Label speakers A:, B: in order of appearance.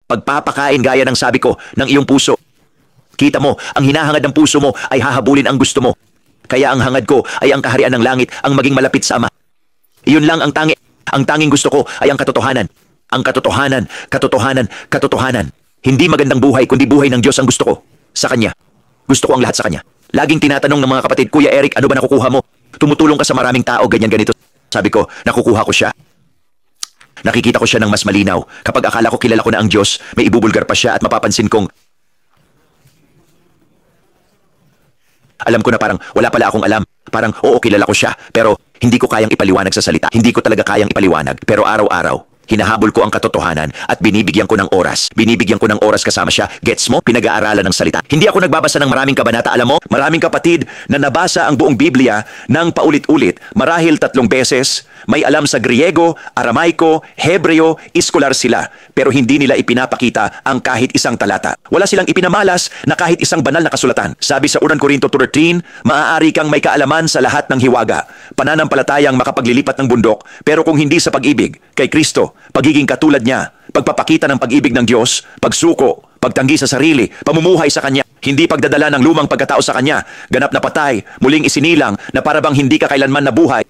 A: Pagpapakain gaya ng sabi ko ng iyong puso. Kita mo, ang hinahangad ng puso mo ay hahabulin ang gusto mo. Kaya ang hangad ko ay ang kaharian ng langit ang maging malapit sa Ama. Iyon lang ang tanging gusto ko ay ang katotohanan. Ang katotohanan, katotohanan, katotohanan. Hindi magandang buhay kundi buhay ng Diyos ang gusto ko. Sa Kanya. Gusto ko ang lahat sa Kanya. Laging tinatanong ng mga kapatid, Kuya Eric, ano ba nakukuha mo? Tumutulong ka sa maraming tao, ganyan ganito. Sabi ko, nakukuha ko siya. Nakikita ko siya ng mas malinaw. Kapag akala ko kilala ko na ang Diyos, may ibubulgar pa siya at mapapansin kong alam ko na parang wala pala akong alam. Parang oo, kilala ko siya. Pero hindi ko kayang ipaliwanag sa salita. Hindi ko talaga kayang ipaliwanag. Pero araw-araw, hinahabol ko ang katotohanan at binibigyan ko ng oras. Binibigyan ko ng oras kasama siya. Gets mo? Pinag-aaralan ng salita. Hindi ako nagbabasa ng maraming kabanata. Alam mo, maraming kapatid na nabasa ang buong Biblia ng paulit-ulit. Marahil 3 beses. May alam sa Griego, Aramaiko, Hebreo, iskolar sila. Pero hindi nila ipinapakita ang kahit isang talata. Wala silang ipinamalas na kahit isang banal na kasulatan. Sabi sa 1 Corinto 13, maaari kang may kaalaman sa lahat ng hiwaga. Pananampalatayang makapaglilipat ng bundok. Pero kung hindi sa pag-ibig kay Kristo, pagiging katulad niya, pagpapakita ng pag-ibig ng Diyos, pagsuko, pagtanggi sa sarili, pamumuhay sa Kanya, hindi pagdadala ng lumang pagkatao sa Kanya, ganap na patay, muling isinilang na parabang hindi ka kailanman nabuhay.